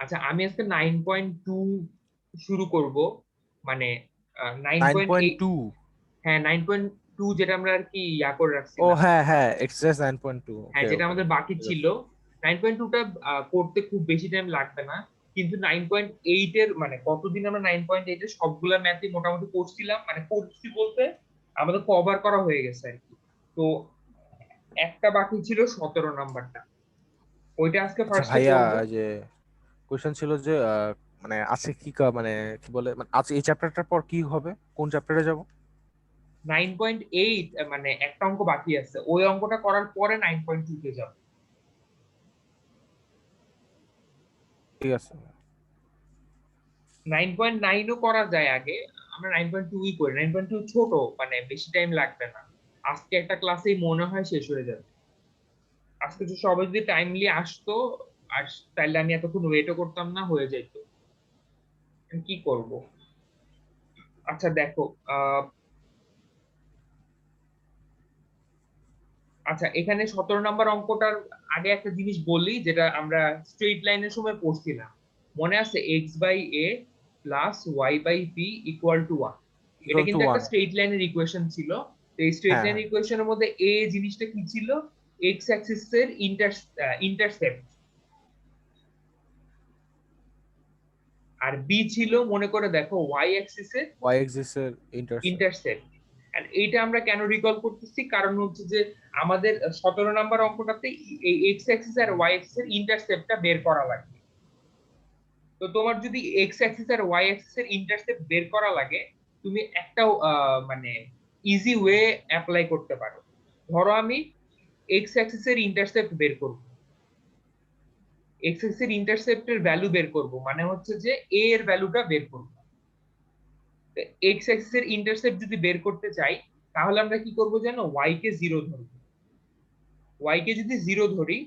আচ্ছা আমি আজকে 9.2 শুরু করব, মানে 9.8। 9.2? হ্যাঁ 9.2 যেটা আমরা আর কি করে ও রাখছিলাম। হ্যাঁ হ্যাঁ, এক্সারসাইজ 9.2। হ্যাঁ ওকে যেটা ওকে, আমাদের বাকি ঠিক ছিল। আছে। 9.2টা করতে খুব বেশি টাইম লাগবে না, কিন্তু 9.8 এর মানে কতদিন আমরা 9.8 এর সবগুলা ম্যাথই মোটামুটি করছিলাম, মানে করছি বলতে আমাদের কভার করা হয়ে গেছে আর কি। তো একটা বাকি ছিল 17 নাম্বারটা, ওইটা আজকে আচ্ছা ফার্স্টে ভাইয়া, করব। যে কোয়েশ্চেন ছিল যে মানে আছে কি মানে কি বলে, মানে আজ এই চ্যাপ্টারটার পর কি হবে, কোন চ্যাপ্টারে যাব? 9.8 মানে একটা অঙ্ক বাকি আছে, ওই অঙ্কটা করার পরে 9.2 তে যাব। ঠিক আছে। 9.9ও করা যায় আগে, আমরা 9.2ই করি। 9.2 ছোট, মানে বেশি টাইম লাগবে না, আজকে একটা ক্লাসেই মনে হয় শেষ হয়ে যাবে। আজকে তো সবাই যদি টাইমলি আসতো, আর তাইলে আমি এতক্ষণ ওয়েটও করতাম না, হয়ে যেত। আমি কি করব? আচ্ছা দেখো, আহ আচ্ছা এখানে 17 নাম্বার অঙ্কটার আগে একটা জিনিস বলি, যেটা আমরা স্ট্রেট লাইনের সময় পড়ছিলাম। মনে আছে? X by a plus y by b equal to 1। এটা ইকুয়াল টু কিন্তু একটা 1। স্ট্রেট লাইনের ইকুয়েশন ছিল। তো এই স্ট্রেট হ্যাঁ লাইন ইকুয়েশনের মধ্যে এ জিনিসটা কি ছিল? এক্স অ্যাক্সিস এর ইন্টারসেপ্ট। আর বি ছিল, মনে করে দেখো, ওয়াই অ্যাক্সিস এর ওয়াই এক্সিস এর ইন্টারসেপ্ট। ইন্টারসেপ্ট। এইটা আমরা কেন রিকল করতেছি? কারণ হচ্ছে যে আমাদের 17 নাম্বার অঙ্কটাতে এই এক্স অ্যাক্সিস আর ওয়াই অ্যাক্সিস এর ইন্টারসেপ্টটা বের করা লাগবে। তো তোমার যদি এক্স অ্যাক্সিস আর ওয়াই অ্যাক্সিস এর ইন্টারসেপ্ট বের করা লাগে, তুমি একটা মানে ইজি ওয়ে অ্যাপ্লাই করতে পারো। ধরো আমি এক্স অ্যাক্সিস এর ইন্টারসেপ্ট বের করব, এক্স অ্যাক্সিস এর ইন্টারসেপ্টের ভ্যালু বের করব, মানে হচ্ছে যে এ এর ভ্যালুটা বের করব। এক্স অ্যাক্সিস এর ইন্টারসেপ্ট যদি বের করতে চাই, তাহলে আমরা কি করব জানো? ওয়াই কে জিরো ধরবো। ওয়াই কে যদি জিরো ধরি,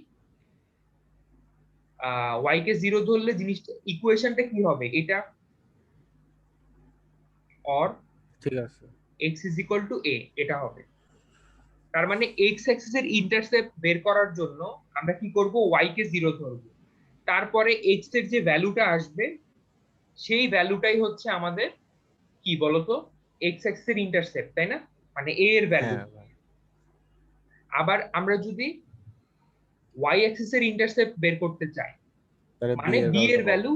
ওয়াই কে জিরো ধরলে জিনিসটা, ইকুয়েশনটা কি হবে? এটা অর ঠিক আছে। এক্স ইজ ইকুয়াল টু এ, এটা হবে। তার মানে এক্স অ্যাক্সিস এর ইন্টারসেপ্ট বের করার জন্য আমরা কি করব? ওয়াই কে জিরো ধরবো, তারপরে এক্স এর যে ভ্যালুটা আসবে, সেই ভ্যালুটাই হচ্ছে আমাদের কি বলতো, এক্স অ্যাক্সিস এর ইন্টারসেপ্ট, তাই না? মানে এ এর ভ্যালু। হ্যাঁ ভাই। আবার আমরা যদি ওয়াই অ্যাক্সিস এর ইন্টারসেপ্ট বের করতে চাই, তাহলে বি মানে এর বি ভ্যালুটা এর পাবো। ভ্যালু,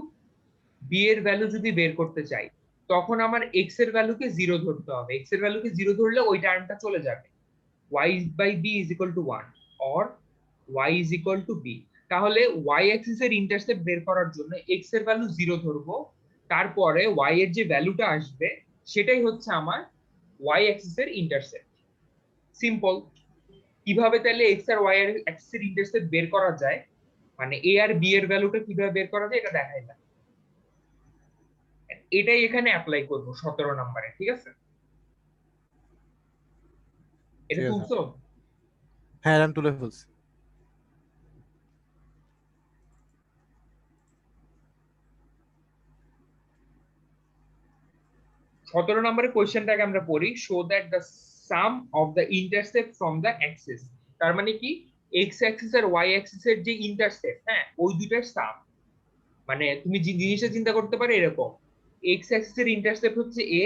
বি এর ভ্যালু যদি বের করতে চাই, তখন আমার এক্স এর ভ্যালুকে জিরো ধরতে হবে। এক্স এর ভ্যালুকে জিরো ধরলে ওই টার্মটা চলে যাবে, y by b is equal to 1 or y is equal to b। তাহলে y অ্যাক্সিস এর ইন্টারসেপ্ট বের করার জন্য x এর ভ্যালু জিরো ধরবো, তারপরে y এর যে ভ্যালুটা আসবে সেটাই হচ্ছে আমার y অ্যাক্সিস এর ইন্টারসেপ্ট। সিম্পল। কিভাবে তাহলে x আর y এর অ্যাক্সিস এর ইন্টারসেপ্ট বের করা যায়, মানে a আর b এর ভ্যালুটা কিভাবে বের করা যায়, এটা দেখাইলাম। এটাই এখানে অ্যাপ্লাই করব 17 নাম্বারে, ঠিক আছে? এটা ঠিক আছে। তুলছো? হ্যাঁ আমি তুলে ফেলছি। 17 নম্বরের কোয়েশ্চেনটাকে আমরা পড়ি। Show that the some of the intercept from the Axis. তার মানে কি? এক্স অ্যাক্সিস আর ওয়াই অ্যাক্সিস এর যে ইন্টারসেপ্ট, হ্যাঁ, ওই দুইটার সাম। মানে তুমি যে জিনিসটা চিন্তা করতে পারো এরকম, এক্স অ্যাক্সিস এর ইন্টারসেপ্ট হচ্ছে এ,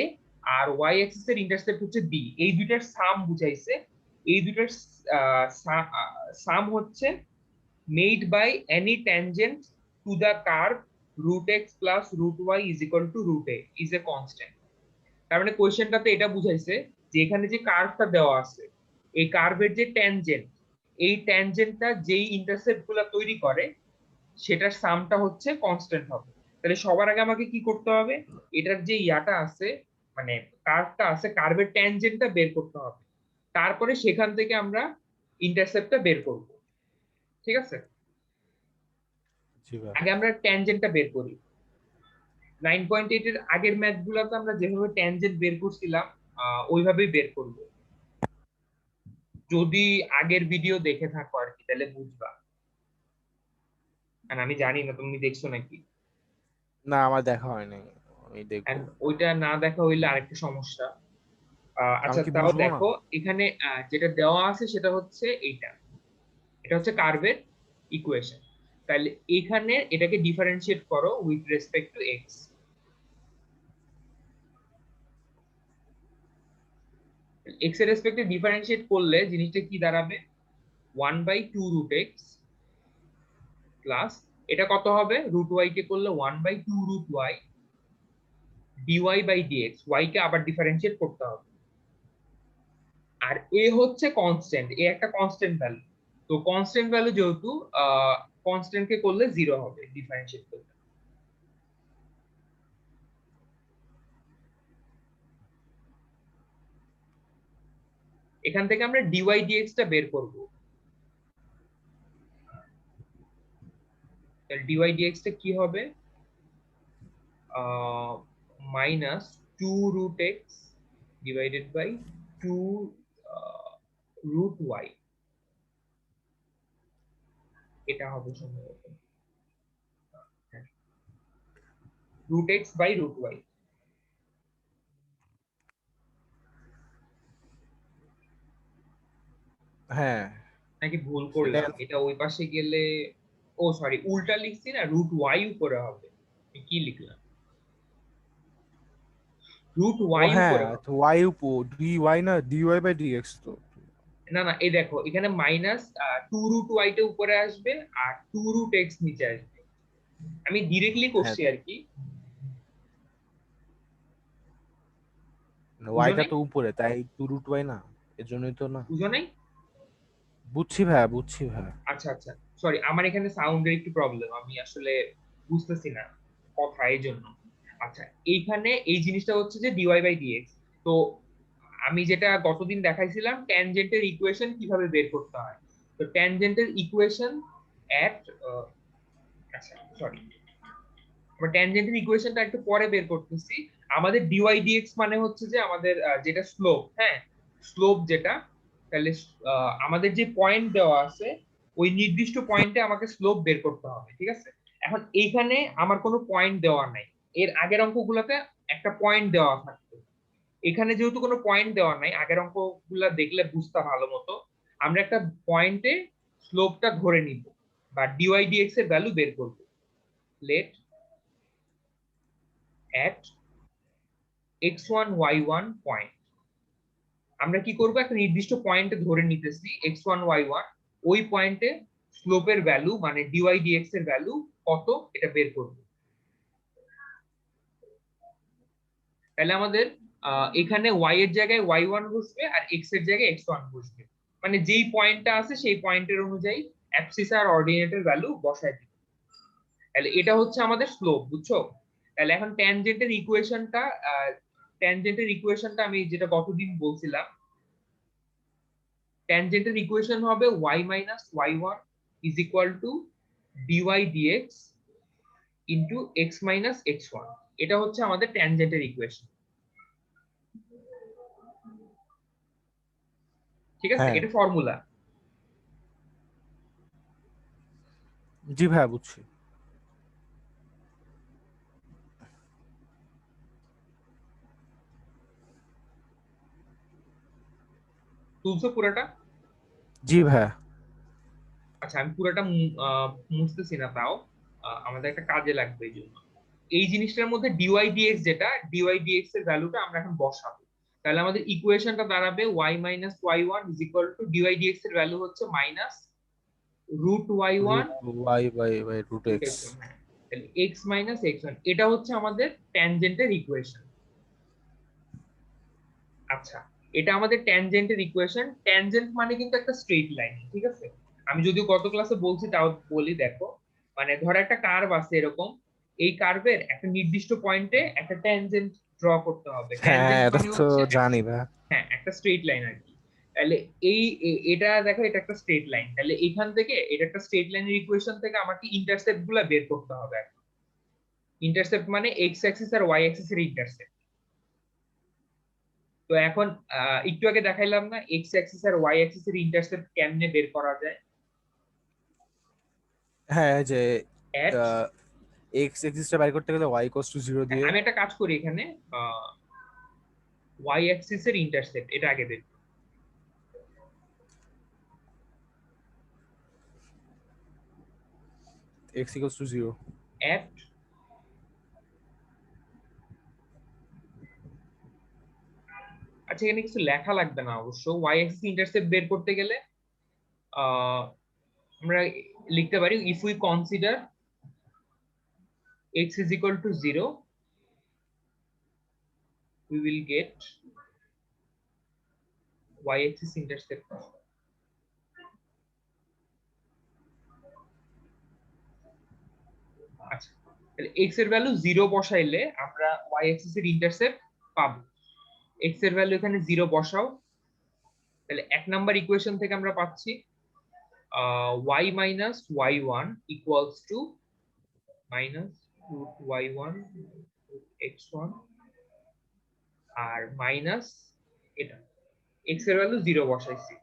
আর ওয়াই অ্যাক্সিস এর ইন্টারসেপ্ট হচ্ছে বি, এই দুইটার সাম বুঝাইছে। এই দুইটার সাম হচ্ছে made by any tangent to the curve root x plus root y is equal to root a is a constant. তার মানে কোয়েশ্চেনটাতে এটা বুঝাইছে যে এখানে যে কার্ভটা দেওয়া আছে, এই কার্ভের যে ট্যানজেন্ট, এই ট্যানজেন্টটা যেই ইন্টারসেপ্ট গুলা তৈরি করে, সেটার সামটা হচ্ছে কনস্ট্যান্ট হবে। তাহলে সবার আগে আমাকে কি করতে হবে? এটার যে ইয়াটা আছে, মানে কার্ভটা আছে, কার্ভের ট্যানজেন্টটা বের করতে হবে, তারপরে সেখান থেকে আমরা ইন্টারসেপ্টটা বের করব। ঠিক আছে? জি ভাই। আগে আমরা ট্যানজেন্টটা বের করি। 9.8 এর আগের ম্যাথ গুলাতে আমরা যেভাবে ট্যানজেন্ট বের করছিলাম, ওইভাবেই বের করব। যদি আগের ভিডিও দেখে থাকো আর কি, তাহলে বুঝবা। আর আমি জানি না তুমি দেখছো নাকি। না আমার দেখা হয়নি, আমি দেখবো। And ওইটা না দেখা হইলে আরেকটা সমস্যা। আমি আচ্ছা কি তাও বুঝবো না? দেখো, এখানে যেটা দেওয়া আছে সেটা হচ্ছে এইটা, এটা হচ্ছে কার্ভের ইকুয়েশন। তাহলে এখানে এটাকে ডিফারেন্সিয়েট করো with respect to x. X এর রেসপেক্টে ডিফারেন্সিয়েট করলে জিনিসটা কি দাঁড়াবে, 1/2 রুট এক্স প্লাস এটা কত হবে, রুট ওয়াই কে করলে 1/2 root y dy by dx, y কে আবার ডিফারেন্সিয়েট করতে হবে। আর এ হচ্ছে কনস্ট্যান্ট, এ একটা কনস্ট্যান্ট ভ্যালু, তো কনস্ট্যান্ট ভ্যালু যেহেতু কনস্ট্যান্ট কে করলে 0 হবে ডিফারেন্সিয়েট করলে। এখান থেকে আমরা ডিওয়াই ডিএক্স টা বের করব। তাহলে ডিওয়াই ডিএক্স টা কি হবে, minus 2 root x divided by 2 root y, এটা হবে সম্ভবত root x by root y. হ্যাঁ নাকি ভুল সেটাই করলাম, এটা ওই পাশে গেলে, ও সরি উল্টা লিখছি না, রুট ওয়াই উপরে হবে, কি লিখলাম, রুট ও ওয়াই হ্যাঁ উপরে হবে। ওয়াই উপর ডি ওয়াই না ডি ওয়াই বাই ডিএক্স তো। না না, এই দেখো এখানে মাইনাস 2 রুট ওয়াই টা উপরে আসবে আর 2 রুট এক্স নিচে আসবে, আমি ডিরেক্টলি হ্যাঁ করছি আর কি, বুঝো ওয়াইটা নাই? তো উপরে তাই টু রুট ওয়াই না, এর জন্যই তো না। বুঝো নাই? বুঝছি ভাইয়া বুঝছি ভাইয়া। আচ্ছা আচ্ছা, সরি আমার এখানে সাউন্ডের একটু প্রবলেম, আমি আসলে বুঝতেছি না কথা এই জন্য। আচ্ছা, এইখানে এই জিনিসটা হচ্ছে যে ডিওয়াই বাই ডিএক্স, তো আমি যেটা গতদিন দেখাইছিলাম ট্যানজেন্টের ইকুয়েশন কিভাবে বের করতে হয়, তো ট্যানজেন্টের ইকুয়েশন এট, আচ্ছা সরি, আমরা ট্যানজেন্টের ইকুয়েশনটা একটু পরে বের করতেছি। আমাদের ডিওয়াই ডিএক্স মানে হচ্ছে যে আমাদের যেটা স্লোপ, হ্যাঁ স্লোপ যেটা, তাহলে আমাদের যে পয়েন্ট দেওয়া আছে ওই নির্দিষ্ট পয়েন্টে আমাকে স্লোপ বের করতে হবে, ঠিক আছে? এখন এইখানে আমার কোনো পয়েন্ট দেওয়া নাই, এর আগের অঙ্কগুলোতে একটা পয়েন্ট দেওয়া থাকতো, এখানে যেহেতু কোনো পয়েন্ট দেওয়া নাই, আগের অঙ্কগুলা দেখলে বুঝতে ভালো মতো, আমরা একটা পয়েন্টে স্লোপটা ধরে নিব বা ডিওয়াই ডিএক্স এর ভ্যালু বের করব। লেট এট x1 y1 পয়েন্ট, আমরা কি করব, একটা নির্দিষ্ট পয়েন্টে ধরে নিতেছি x1 y1, ওই পয়েন্টে স্লোপের ভ্যালু মানে ডিওয়াই ডিএক্স এর ভ্যালু কত এটা বের করব। তাহলে আমাদের এখানে y এর জায়গায় y1 বসবে আর x এর জায়গায় x1 বসবে, মানে যেই পয়েন্টটা আছে সেই পয়েন্টের অনুযায়ী অ্যাবসিস আর অর্ডিনেটের ভ্যালু বসায় দিবে। তাহলে এটা হচ্ছে আমাদের স্লোপ, বুঝছো? তাহলে এখন ট্যানজেন্টের ইকুয়েশনটা আমি যেটা গতদিন বলছিলাম, ট্যানজেন্টের ইকুয়েশন হবে y minus y1 is equal to dy dx into x minus x1, এটা হচ্ছে আমাদের ট্যানজেন্টের ইকুয়েশন, ঠিক আছে? হ্যাঁ এটা ফর্মুলা। জি ভাইয়া বুঝছি। তুলছো পুরোটা? জি ভাইয়া। আচ্ছা আমি পুরোটা মুছতেছি না, তাও আমাদের একটা কাজে লাগবে এই জন্য। এই জিনিসটার মধ্যে ডিওয়াই ডিএক্স, যেটা ডিওয়াই ডিএক্স এর ভ্যালুটা আমরা এখন বসাবো। তাহলে আমাদের ইকুয়েশনটা দাঁড়াবে y minus y1 is equal to dy dx এর ভ্যালু হচ্ছে minus root y1 root y by by root root x. x1, হ্যাঁ তাহলে x মাইনাস x1, এটা হচ্ছে আমাদের ট্যানজেন্টের ইকুয়েশন। আচ্ছা, এটা আমাদের ট্যানজেন্টের ইকুয়েশন, ট্যানজেন্ট মানে কিন্তু একটা স্ট্রেট লাইন, ঠিক আছে? আমি যদিও গত ক্লাসে বলছি তাও বলি, দেখো মানে ধরো একটা কার্ভ আছে এরকম, এই কার্ভের একটা নির্দিষ্ট পয়েন্টে একটা ট্যানজেন্ট ড্র করতে হবে, হ্যাঁ ট্যানজেন্ট এটা মানে তো হচ্ছে জানি ভাইয়া। হ্যাঁ একটা স্ট্রেট লাইন আর কি। তাহলে এটা দেখো, এটা একটা স্ট্রেট লাইন, তাহলে এখান থেকে এটা একটা স্ট্রেট লাইনের ইকুয়েশন থেকে আমাকে ইন্টারসেপ্ট গুলা বের করতে হবে। ইন্টারসেপ্ট মানে এক্স অ্যাক্সিস আর ওয়াই অ্যাক্সিস এর ইন্টারসেপ্ট। তো এখন একটু আগে দেখাইলাম না এক্স অ্যাক্সিস আর ওয়াই অ্যাক্সিস এর ইন্টারসেপ্ট কেমনে বের করা যায়, হ্যাঁ যে এট, এক্স এক্সিসটা বের করতে গেলে ওয়াই ইকুয়ালস টু 0 দিয়ে। আমি একটা কাজ করি এখানে, ওয়াই অ্যাক্সিস এর ইন্টারসেপ্ট এটা আগে বের করি। x equals to 0 at আচ্ছা এখানে কিছু লেখা লাগবে না অবশ্য y অ্যাক্সিস ইন্টারসেপ্ট বের করতে গেলে আহ আমরা লিখতে পারি if we consider x is equal to 0 we will get y axis intercept আচ্ছা তাহলে x এর ভ্যালু 0 বসাইলে আমরা y axis এর ইন্টারসেপ্ট পাবো x এর ভ্যালু এখানে 0 বসাও তাহলে এক নাম্বার ইকুয়েশন থেকে আমরা পাচ্ছি y minus y1 equals to minus root y1 root x1 R minus এটা x এর ভ্যালু 0 বসাইছি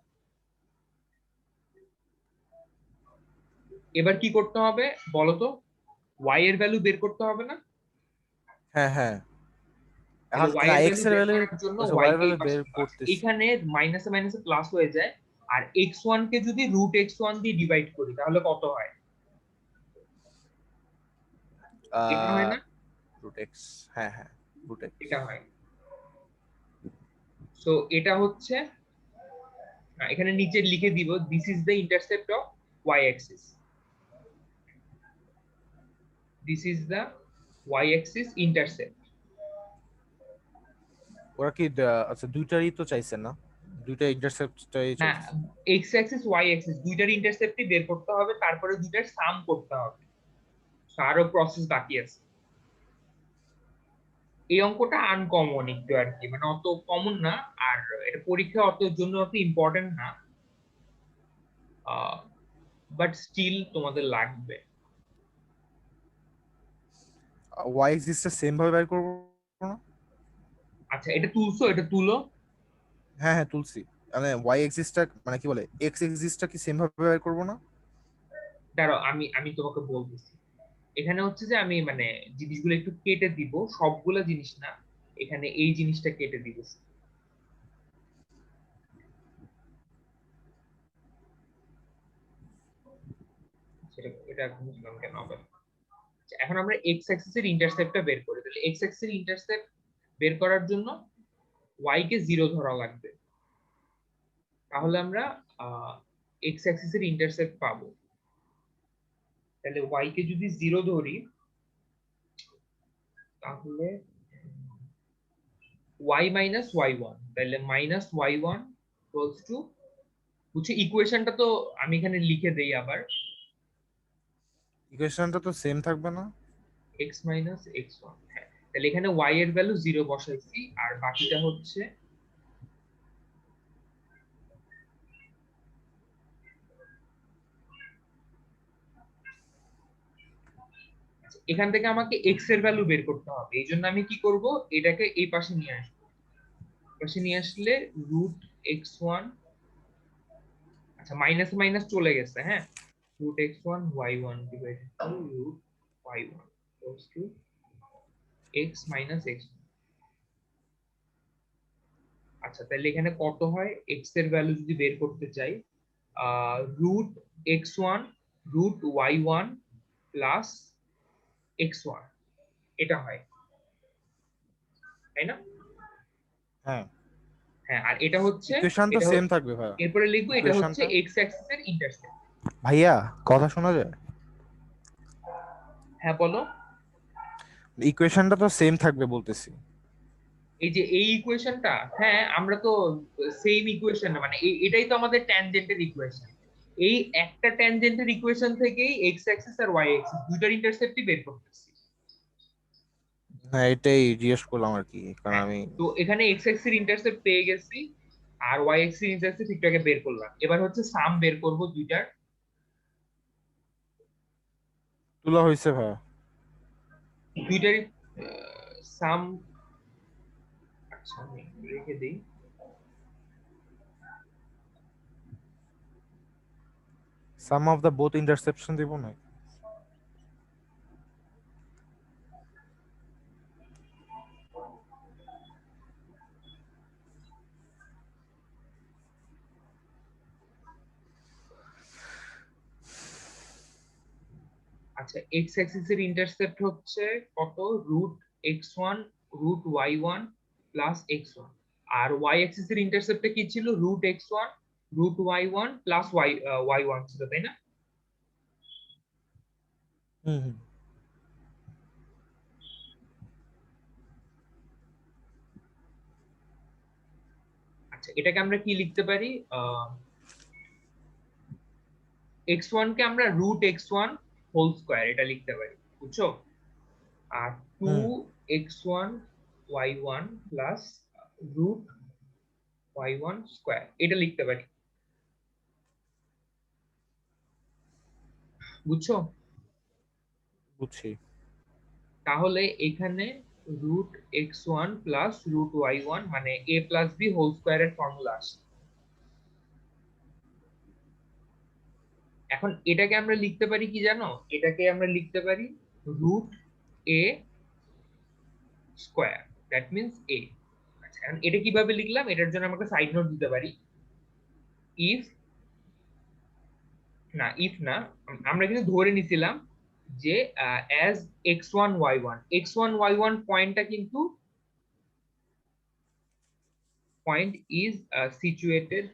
এবার কি করতে হবে বলো তো y এর ভ্যালু বের করতে হবে না হ্যাঁ হ্যাঁ তাহলে এখন y এর x ভ্যালু এর বের ভ্যালু করার জন্য আচ্ছা y y এর কে এই ভ্যালু পাশে বের নিয়ে আসবো। করতেছি এখানে মাইনাসে মাইনাসে প্লাস হয়ে যায় আর x1 কে যদি রুট x1 দিয়ে ডিভাইড করি তাহলে কত হয় এটা হয় না root x হ্যাঁ হ্যাঁ root x এটা হয় সো এটা হচ্ছে এখানে নিচে লিখে দিব this is the intercept of y axis this is the y axis intercept ওরা কি আচ্ছা দুইটারই তো চাইছে না দুইটা ইন্টারসেপ্টটাই না চাইছে x axis y axis দুইটার ইন্টারসেপ্টই বের করতে হবে তারপরে দুইটার সাম করতে হবে আরো প্রসেস বাকি আছে এই অঙ্কটা আনকমন একটু আর কি মানে অত কমন না আর এটা পরীক্ষা অত জন্য অত ইম্পর্টেন্ট না বাট স্টিল তোমাদের লাগবে y এক্সিসটা সেম ভাবে বের করব না আচ্ছা এটা তুলছো এটা তুলো হ্যাঁ হ্যাঁ তুলসি মানে y এক্সিসটা মানে কি বলে x এক্সিসটা কি সেম ভাবে বের করব না দাঁড়াও আমি আমি তোমাকে বলতেছি এখানে হচ্ছে যে আমি মানে জিনিসগুলো একটু কেটে দিব সবগুলা জিনিস না এখানে এই জিনিসটা কেটে দিব সেটা এটা বুঝলাম কেন হবে আচ্ছা, এখন আমরা এক্স অ্যাক্সিস এর ইন্টারসেপ্টটা বের করি তাহলে এক্স অ্যাক্সিস এর ইন্টারসেপ্ট বের করার জন্য y কে 0 ধরা লাগবে তাহলে আমরা এক্স অ্যাক্সিস এর ইন্টারসেপ্ট পাবো তাহলে y কে যদি 0 ধরি তাহলে y মাইনাস y1 তাহলে মাইনাস y1 ইকুয়ালস টু বুঝছি ইকুয়েশনটা তো আমি এখানে লিখে দেই আবার ইকুয়েশনটা তো সেম থাকবে না x মাইনাস x1 হ্যাঁ তাহলে এখানে y এর ভ্যালু 0 বসাইছি আর বাকিটা হচ্ছে এখান থেকে আমাকে x এর ভ্যালু বের করতে হবে এই জন্য আমি কি করব এটাকে এই পাশে নিয়ে আসবো পাশে নিয়ে আসলে রুট x1 আচ্ছা মাইনাস মাইনাস চলে গেছে হ্যাঁ root x1 y1 divided to root y1 equals to x minus x আচ্ছা তাহলে এখানে কত হয় x এর ভ্যালু যদি বের করতে চাই root x1 root y1 plus x1 এটা হয় তাই না হ্যাঁ হ্যাঁ আর এটা হচ্ছে ইকুয়েশন তো এটা সেম থাকবে ভাই এরপরে লিখবো এটা হচ্ছে ইকুয়েশনটা x অ্যাক্সিস এর ইন্টারসেপ্ট ভাইয়া কথা শোনা যায় হ্যাঁ বলো ইকুয়েশনটা তো সেম থাকবে বলতেছি এই যে এই ইকুয়েশনটা হ্যাঁ আমরা তো সেম ইকুয়েশন মানে এটাই তো আমাদের ট্যানজেন্টের ইকুয়েশন এই একটা ট্যানজেন্টের ইকুয়েশন থেকেই এক্স অ্যাক্সিস আর ওয়াই অ্যাক্সিস দুইটার ইন্টারসেপ্টই বের করতেছি হ্যাঁ এটাই জিজ্ঞেস করলাম আর কি কারণ হ্যাঁ আমি তো এখানে এক্স অ্যাক্সিস ইন্টারসেপ্ট পেয়ে গেছি আর ওয়াই অ্যাক্সিস ইন্টারসেপ্ট ঠিকঠাক বের করলাম এবার হচ্ছে সাম বের করব দুইটার তোলা হয়েছে ভাইয়া দুইটারই সাম আচ্ছা আমি রেখে দিই সাম অফ দ্য বোথ ইন্টারসেপশন দিব না আচ্ছা এক্স অ্যাক্সিস এর ইন্টারসেপ্ট হচ্ছে কত, √x1 √y1 প্লাস x1, আর ওয়াই অ্যাক্সিস এর ইন্টারসেপ্টে কি ছিল, √x1 √y1 প্লাস y1 ছিল, তাই না? হুম হুম। আচ্ছা এটাকে আমরা কি লিখতে পারি, x1 কে আমরা √x1 হোল স্কয়ার এটা লিখতে পারি, বুঝছো? আর হুম 2x1 y1 plus √y1 square এটা লিখতে পারি, বুঝছো? বুঝছি। তাহলে এখানে √x1 প্লাস √y1 মানে a প্লাস b হোল স্কয়ারের ফর্মুলা আসে। এখন এটাকে আমরা লিখতে পারি কি জানো, এটাকে আমরা লিখতে পারি √a square, that means a। আচ্ছা এখন এটা কিভাবে লিখলাম, এটার জন্য আমাকে সাইড নোট দিতে পারি। ইফ না, আমরা কিন্তু ধরে নিছিলাম যে অ্যাজ x1 y1 পয়েন্টটা কিন্তু point is situated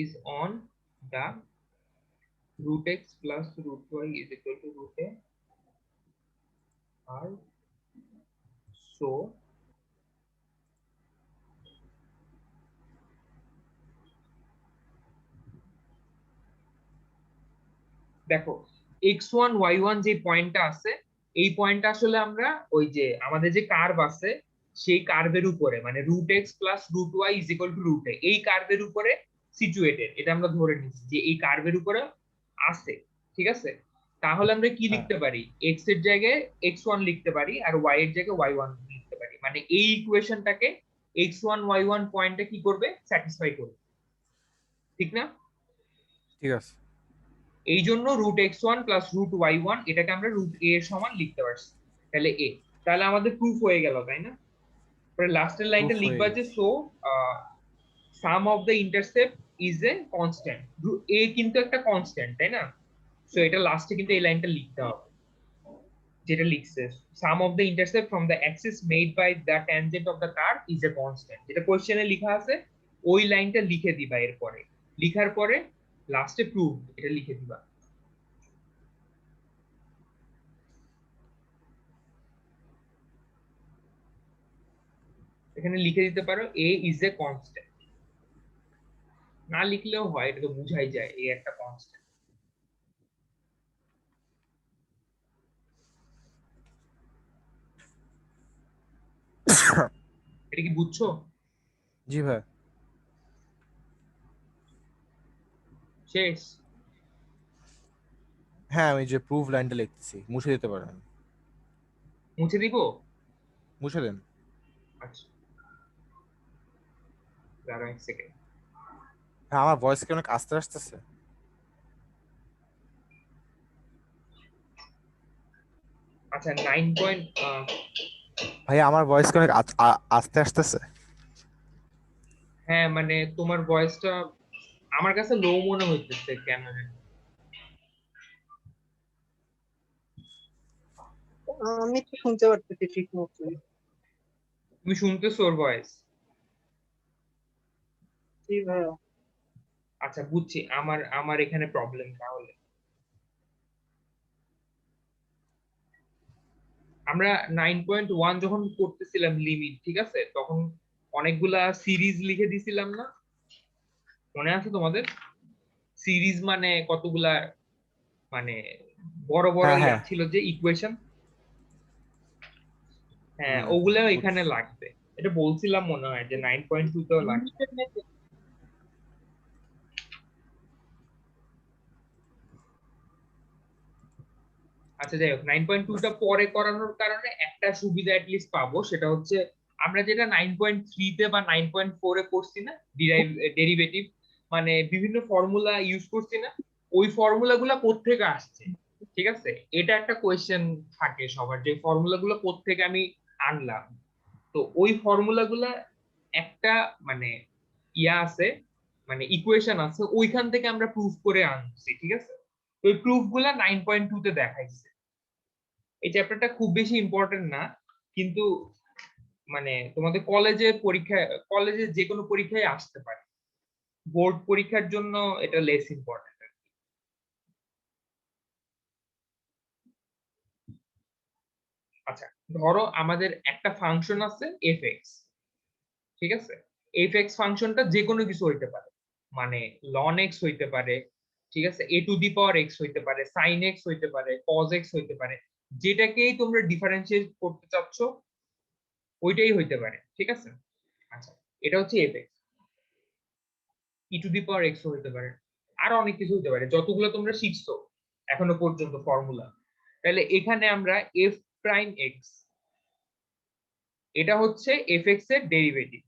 is on the √x plus √y is equal to √a r, so দেখো x1 y1 যে পয়েন্টটা আছে, এই পয়েন্টটা আসলে আমরা ওই যে আমাদের যে কার্ভ আছে সেই কার্ভের উপরে, মানে √x plus √y is equal two √a, এই কার্ভের উপরে সিচুয়েটেড, এটা আমরা ধরে নিচ্ছি যে এই কার্ভের উপরে আছে, ঠিক আছে? তাহলে আমরা কি হ্যাঁ লিখতে পারি, x এর জায়গায় x1 লিখতে পারি আর y এর জায়গায় y1 লিখতে পারি, মানে এই ইকুয়েশনটাকে x1 y1 পয়েন্টে কি করবে, স্যাটিসফাই করবে, ঠিক না? ঠিক আছে। এই জন্য √x1 প্লাস √y1 এটাকে আমরা √a এর সমান লিখতে পারছি, তাহলে a, তাহলে আমাদের প্রুফ হয়ে গেল, তাই না? পরে লাস্টের লাইনটা প্রুফ হয়ে লিখবা যে গেছে। So some of the intercept is a constant, a কিন্তু একটা কনস্ট্যান্ট, তাই না? সো এটা লাস্টে কিন্তু এই লাইনটা লিখতে হবে, যেটা লিখছে sum of the intercept from the axis made by the tangent of the curve is a constant, যেটা কোশ্চেনে লেখা আছে ওই লাইনটা লিখে দিবা, এরপরে লিখার পরে লাস্টে প্রুফ এটা লিখে দিবা। এখানে লিখে দিতে পারো a ইজ এ কনস্ট্যান্ট, না লিখলেও হয়, এটা তো বুঝাই যায় a একটা কনস্ট্যান্ট। এটা কি বুঝছো? জি ভাই। শেষ? হ্যাঁ আমি যে প্রুফ লাইনটা লিখতেছি মুছে দিতে পারেন। মুছে দিব? মুছে দেন। আচ্ছা দাঁড়াও এক সেকেন্ড। হ্যাঁ আমার ভয়েস কি অনেক আস্তে আসতেছে? আচ্ছা 9 ভাই আমার ভয়েস কি অনেক আস্তে আসতেছে? হ্যাঁ মানে তোমার ভয়েসটা আমার কাছে লো মনে হইতেছে কেন জানি। আমি তো শুনতে পারতেছি ঠিক মতো। তুমি শুনতেছো ওর ভয়েস? জি ভাইয়া। আচ্ছা বুঝছি, আমার আমার এখানে প্রবলেম তাহলে। আমরা 9.1 যখন করতেছিলাম লিমিট, ঠিক আছে, তখন অনেকগুলা সিরিজ লিখে দিছিলাম না, মনে আছে তোমাদের? সিরিজ মানে কতগুলা, মানে বড় বড় হ্যাঁ ইয়া হ্যাঁ। ছিল যে ইকুয়েশন, হ্যাঁ হুম ওগুলাও এখানে বুঝছি। লাগবে, এটা বলছিলাম মনে হয় যে 9.2 তেও লাগবে। আচ্ছা যাই হোক, 9.2টা পরে করানোর কারণে একটা সুবিধা অ্যাটলিস্ট পাবো, সেটা হচ্ছে আমরা যেটা 9.3-তে বা 9.4-এ করছি না, ডেরিভেটিভ, মানে বিভিন্ন ফর্মুলা ইউজ করছি না, ওই ফর্মুলা গুলা কোত্থেকে আসছে, ঠিক আছে? এটা একটা কোয়েশ্চেন থাকে সবার, যে ফর্মুলা গুলো কোত্থেকে আমি আনলাম। তো ওই ফর্মুলা গুলা একটা মানে ইয়া আছে, মানে ইকুয়েশন আছে, ওইখান থেকে আমরা প্রুফ করে আনছি, ঠিক আছে? ওই প্রুফ গুলা 9.2 তে দেখাইছে। এই চ্যাপ্টারটা খুব বেশি ইম্পর্টেন্ট না, কিন্তু মানে তোমাদের কলেজে যে কোনো পরীক্ষায় আসতে পারে, বোর্ড পরীক্ষার জন্য এটা লেস ইম্পর্টেন্ট। আচ্ছা, ধরো আমাদের একটা ফাংশন আছে fx, ঠিক আছে? fx ফাংশনটা যে কোনো কিছু হইতে পারে, মানে ln x হইতে পারে, ঠিক আছে, a two the power x হইতে পারে, sin x হইতে পারে, cos x হইতে পারে, যেটাকেই তোমরা ডিফারেন্সিয়েট করতে চাচ্ছ ওইটাই হইতে পারে, ঠিক আছে? আচ্ছা, এটা হচ্ছে fx, e two the power x হইতে পারে, আরো অনেক কিছু হইতে পারে যতগুলো তোমরা শিখছো এখনো পর্যন্ত ফর্মুলা। তাহলে এখানে আমরা f প্রাইম x, এটা হচ্ছে fx এর ডেরিভেটিভ।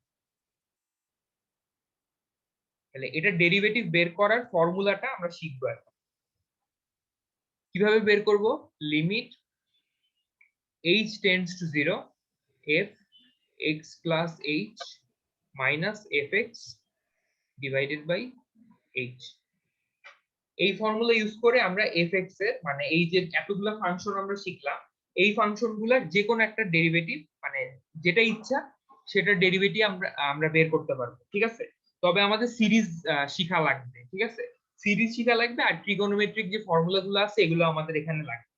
তাহলে এটা ডেরিভেটিভ বের করার ফর্মুলাটা আমরা শিখবো এখন। কিভাবে বের করব? Limit h tends to 0 f x plus h minus fx divided by h। এই ফর্মুলা ইউজ করে আমরা fx এর মানে এই যে এতগুলো ফাংশন আমরা শিখলাম, এই ফাংশনগুলোর যে কোনো একটা ডেরিভেটিভ মানে যেটা ইচ্ছা সেটা ডেরিভেটিভ আমরা বের করতে পারবো, ঠিক আছে? তবে আমাদের সিরিজ শিখা লাগবে, ঠিক আছে? সিরিজ শিখা লাগবে, আর ট্রিগোনোমেট্রিক যে ফর্মুলা গুলো আছে এগুলো আমাদের এখানে লাগবে।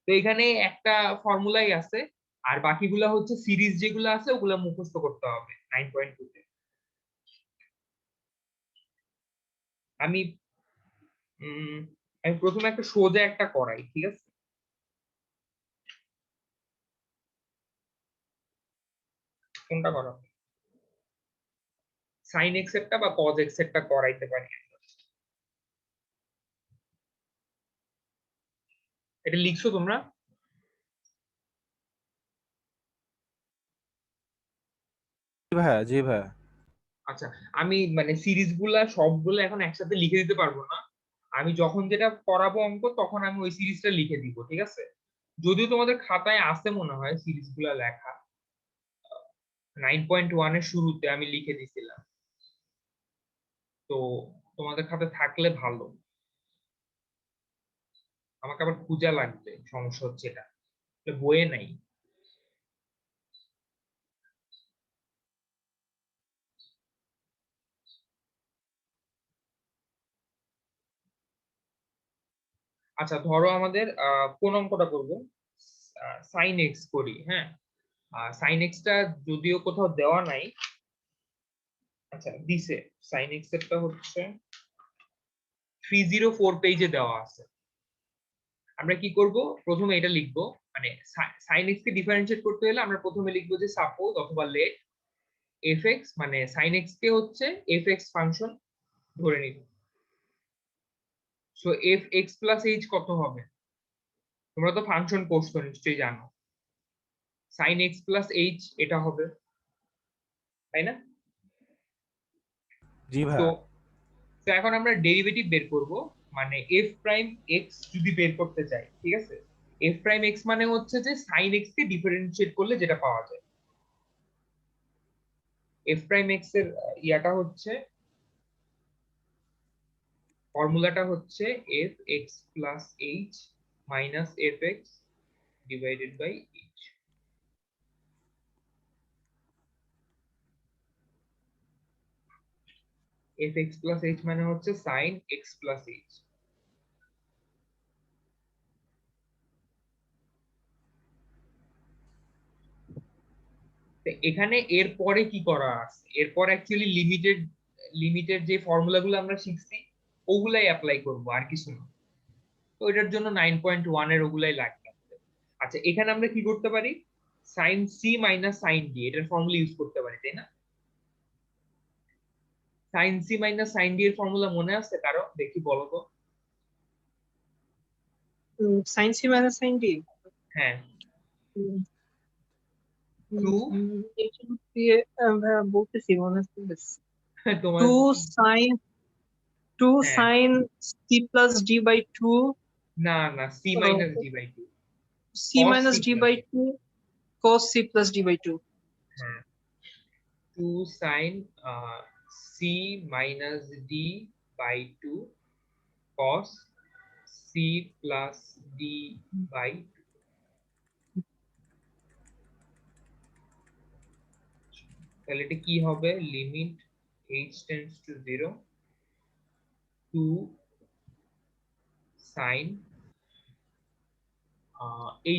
তো এখানে একটা ফর্মুলাই আছে, আর বাকিগুলা হচ্ছে সিরিজ যেগুলো আছে ওগুলা মুখস্থ করতে হবে 9.2 তে। আমি আমি প্রথমে একটা সোজা একটা করাই, ঠিক আছে? কোনটা করা? সাইন এক্স এরটা বা কজ এক্স এরটা করাইতে পারি। এটা লিখছো তোমরা? জি ভাইয়া, জি ভাইয়া। আচ্ছা, আমি মানে সিরিজ গুলা সবগুলো এখন একসাথে লিখে দিতে পারবো না, আমি যখন যেটা করাবো অঙ্ক তখন আমি ওই সিরিজটা লিখে দিব, ঠিক আছে? যদিও তোমাদের খাতায় আছে মনে হয় সিরিজ গুলা লেখা, 9.1 এর শুরুতে আমি লিখে দিছিলাম, তো তোমাদের খাতায় থাকলে ভালো। আমাকে আবার খুঁজা লাগবে, সমস্যা হচ্ছে এটা, বইয়ে নাই। আচ্ছা, ধরো আমাদের কোন অঙ্কটা করব? সাইন এক্স করি, হ্যাঁ। সাইন এক্সটা যদিও কোথাও দেওয়া নাই, আচ্ছা দিছে, সাইন এক্স এরটা হচ্ছে 304 পেজে দেওয়া আছে। আমরা কি করব? প্রথমে এটা লিখবো, মানে সাইন এক্স কে ডিফারেন্সিয়েট করতে হলে আমরা প্রথমে লিখবো যে সাপোজ অথবা লেট এফ এক্স, মানে সাইন এক্স কে হচ্ছে এফ এক্স ফাংশন ধরে নিব। So F x plus H কত হবে? তোমরা তো ফাংশন কোর্স তো নিশ্চয়ই জানো, সাইন এক্স প্লাস এইচ এটা হবে, তাই না? জি তো ভাইয়া। তো এখন আমরা ডেরিভেটিভ বের করব, মানে এফ প্রাইম এক্স যদি বের করতে চাই, ঠিক আছে? এফ প্রাইম এক্স মানে হচ্ছে যে সাইন এক্স কে ডিফারেন্সিয়েট করলে যেটা পাওয়া যায়। এফ প্রাইম এক্স এর ইয়াটা হচ্ছে, ফর্মুলাটা হচ্ছে f x plus h minus f x divided by h. F x plus h মানে হচ্ছে সাইন এক্স প্লাস এইচ। এখানে এরপরে কি করা আছে? এরপর অ্যাকচুয়ালি লিমিটেড যে ফর্মুলাগুলো আমরা শিখছি ওগুলাই অ্যাপ্লাই করব, আর কিছু না। তো এটার জন্য 9.1 এর ওগুলাই লাগবে। আচ্ছা, এখানে আমরা কি করতে পারি? Sine c minus sine d এটার ফর্মুলা ইউজ করতে পারি, তাই না? Sine c minus sine d এর ফর্মুলা মনে আছে কারো? দেখি বলো তো। Sine c minus sine d. হ্যাঁ, 2 বলতেছি মনে হচ্ছে তোমার টু সাইন টু হ্যাঁ, sine c plus d by two, না না, c minus d by two, c cos minus c d plus by two cos c plus d by 2. হ্যাঁ, 2 sine c minus d by two cos c plus d by 2। তাহলে এটা কি হবে, limit h tends to 0 two sin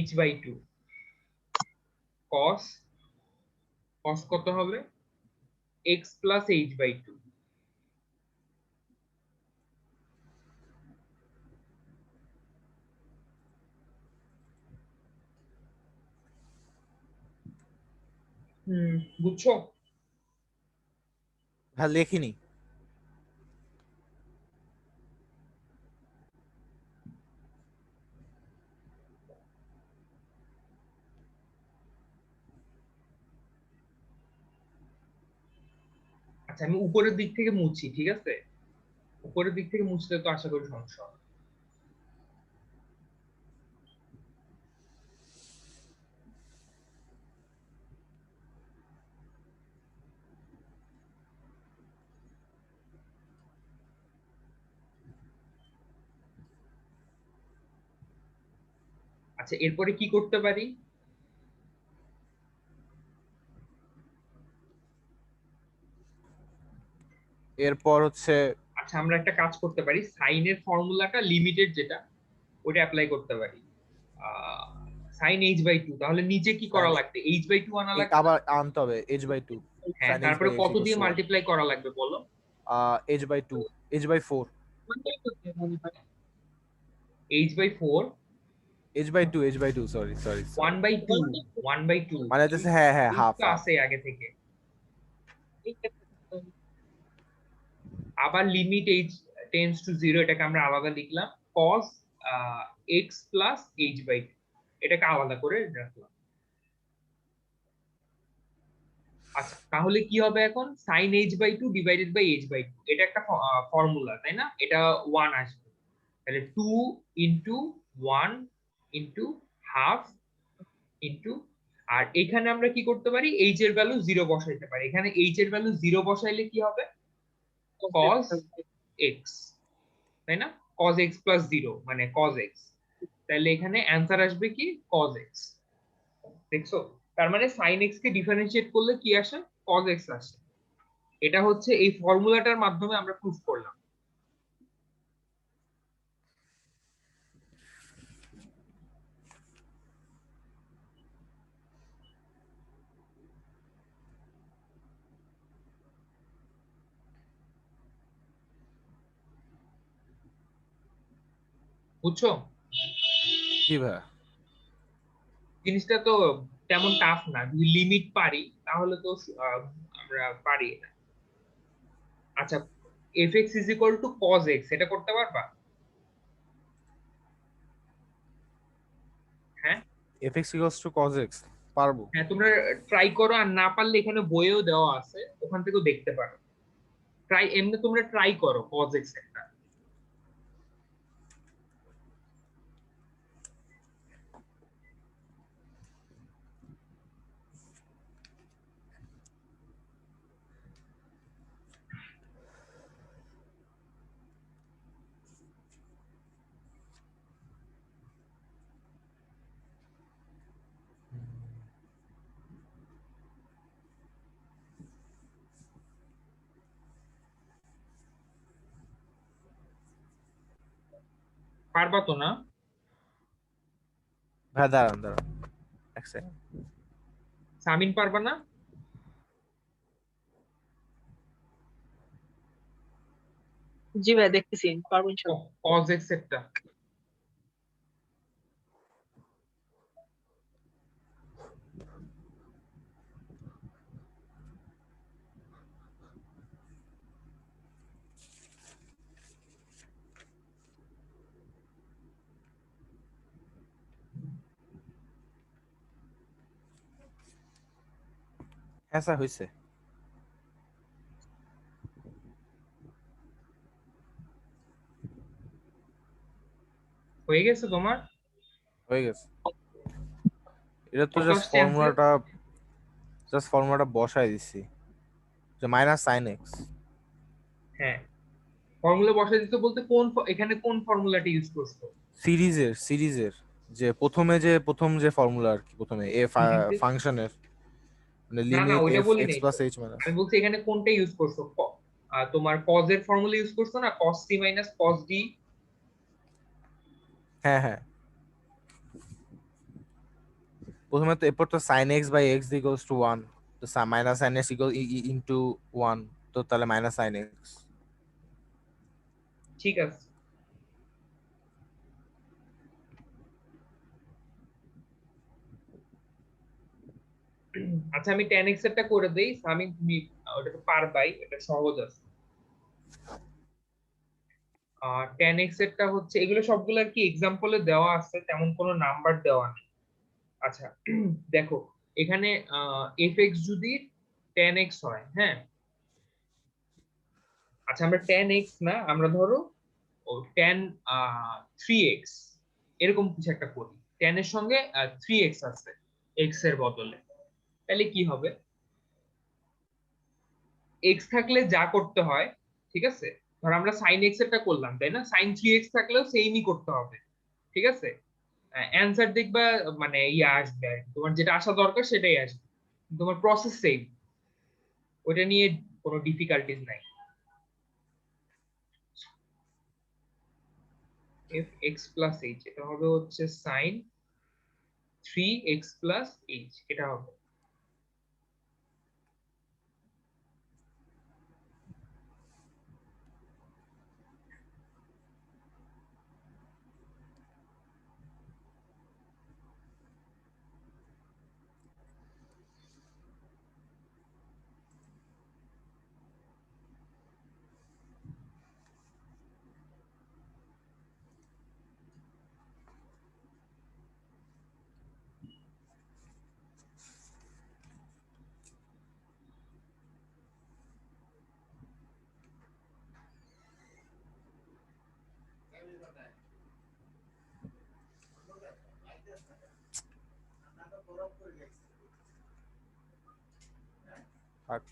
h by 2 cos কত হবে, x plus h by 2। বুঝছো? হ্যাঁ লেখিনি। আচ্ছা আমি উপরের দিক থেকে মুছছি, ঠিক আছে? উপরের দিক থেকে মুছলে তো আশা করি সমস্যা হবে না। আচ্ছা এরপরে কি করতে পারি, এরপর হচ্ছে আচ্ছা আমরা একটা কাজ করতে পারি, সাইনের ফর্মুলাটা লিমিটেড যেটা ওটা অ্যাপ্লাই করতে পারি। সাইন এইচ বাই টু, তাহলে নিচে কি করা sin লাগবে, এইচ বাই টু আনা লাগবে। আবার আনতে হবে h/2 হ্যাঁ sin তারপরে h/h কত equals দিয়ে to 1 মাল্টিপ্লাই করা লাগবে বলো, h/2 h/4 h by four h/2 sorry sorry one by two, one by two মানে হচ্ছে হ্যাঁ হ্যাঁ হাফ হাফ আছে আগে থেকে। আবার limit h tends to zero, এটাকে আমরা আলাদা লিখলাম cos x plus h by two, এটাকে আলাদা করে রাখলাম। আচ্ছা তাহলে কি হবে এখন, sine h by two divided by h by two, এটা একটা ফর্মুলা তাই না, এটা ওয়ান আসবে, তাহলে two into one into half into, আর এখানে আমরা কি করতে পারি, এইচ এর ভ্যালু জিরো বসাইতে পারি, এখানে এইচ এর ভ্যালু জিরো বসাইলে কি হবে, cos x, তাই না, cos x প্লাস জিরো মানে cos x, তাহলে এখানে অ্যান্সার আসবে কি cos x। দেখছো, তার মানে sin x কে ডিফারেন্সিয়েট করলে কি আসে, cos x আসে। এটা হচ্ছে এই ফর্মুলাটার মাধ্যমে আমরা প্রুফ করলাম। বুঝছো, জি ভাই। জিনিসটা তো তেমন টাফ না, যদি লিমিট পারি তাহলে তো আমরা পারি না। আচ্ছা fx is equal two cos x, এটা করতে পারবা? হ্যাঁ fx equals to cos x পারবো। হ্যাঁ তোমরা ট্রাই করো, আর না পারলে এখানে বইয়েও দেওয়া আছে, ওখান থেকেও দেখতে পারো। ট্রাই, এমনি তোমরা ট্রাই করো cos x একটা। পারবা তো না? ভাই দাঁড়ান দাঁড়ান এক সেকেন্ড। সামিন পারবা না? জি ভাই দেখতেছি, পারবো ইনশাল্লাহ। cos x একটা, হ্যাঁ স্যার হয়েছে। হয়ে গেছে তোমার? হয়ে গেছে। এটা তো কত জাস্ট আসছে অ্যান্সার? ফর্মুলাটা বসাই দিছি যে মাইনাস সাইন এক্স। হ্যাঁ ফর্মুলা বসাই দিতে বলতে এখানে কোন ফর্মুলাটি ইউজ করছো? সিরিজের যে প্রথম যে ফর্মুলা আর কি, প্রথমে এ সিরিজে? ফাংশনের মানে না না, লিমিট ওইটা এফ বলি এক্স নাই প্লাস তো। H minus. আমি বলছি এখানে কোনটা ইউজ করছো, তোমার কজ এর ফর্মুলা ইউজ করছো না, cos c minus cos d. হ্যাঁ হ্যাঁ, প্রথমে তো এরপর তো sine x by x equals to one, তো minus sine x equal into one, তো তাহলে মাইনাস সাইন এক্স। ঠিক আছে। আচ্ছা আমি টেন এক্স এরটা করে দেই, আমি তুমি ওটা তো পারবাই, এটা সহজ আছে। টেন এক্স এরটা হচ্ছে, এগুলো সবগুলো আর কি এক্সাম্পলে দেওয়া আছে, তেমন কোনো নাম্বার দেওয়া নেই। আচ্ছা দেখো, এখানে এফ এক্স যদি টেন এক্স হয়, হ্যাঁ। আচ্ছা আমরা টেন এক্স না, আমরা ধরো ও টেন থ্রি এক্স, এরকম কিছু একটা করি। টেন এর সঙ্গে থ্রি এক্স আছে এক্স এর বদলে, তাহলে কি হবে? এক্স থাকলে যা করতে হয়, ঠিক আছে, ধর আমরা সাইন এক্স এরটা করলাম তাই না, সাইন থ্রি এক্স থাকলেও সেমই করতে হবে, ঠিক আছে। অ্যান্সার দেখবা মানে ইয়ে আসবে আর কি, তোমার যেটা আসা দরকার সেটাই আসবে, তোমার প্রসেস সেম, ওটা নিয়ে কোনো ডিফিকাল্টিজ নাই। এফ এক্স প্লাস এইচ, এটা হবে হচ্ছে sign three x plus h, এটা হবে। থাক,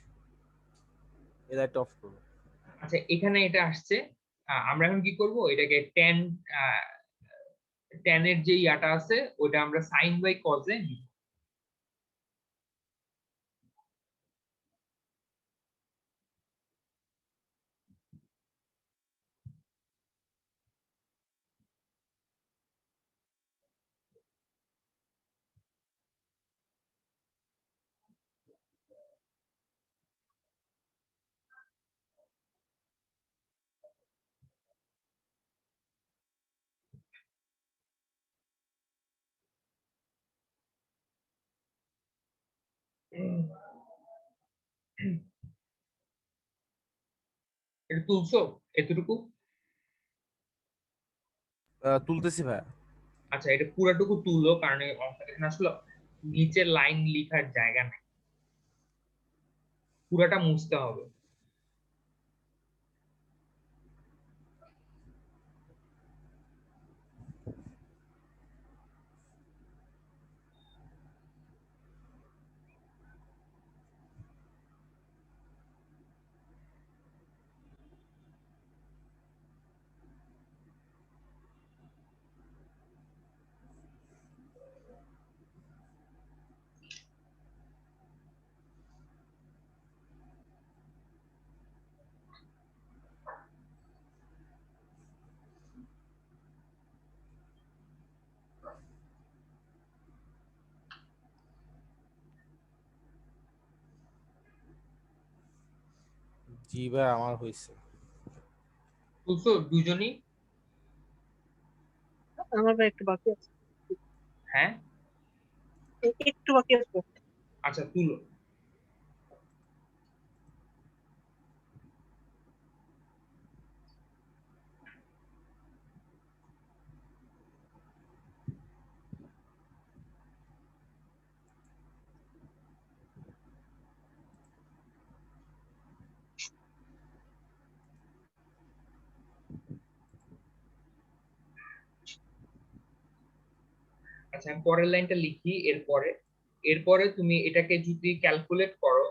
এই লাইটটা অফ করো। আচ্ছা এখানে এটা আসছে, আমরা এখন কি করব, এটাকে টেন টেন এর যে ইয়াটা আছে ওটা আমরা সাইন বাই কজে নিব। এটা তুলছো এতটুকু? তুলতেছি ভাই। আচ্ছা এটা পুরাটুকু তুলো, কারণ এখানে আসলে নিচের লাইন লেখার জায়গা নেই, পুরাটা মুছতে হবে। জি ভাই, আমার হয়েছে। তুলছো দুজনই? আমার ভাই একটু বাকি আছে। হ্যাঁ। একটু বাকি আছে। আচ্ছা তুলো। আচ্ছা আমি পরের লাইনটা লিখি, এরপরে এরপরে তুমি এটাকে যদি ক্যালকুলেট করো,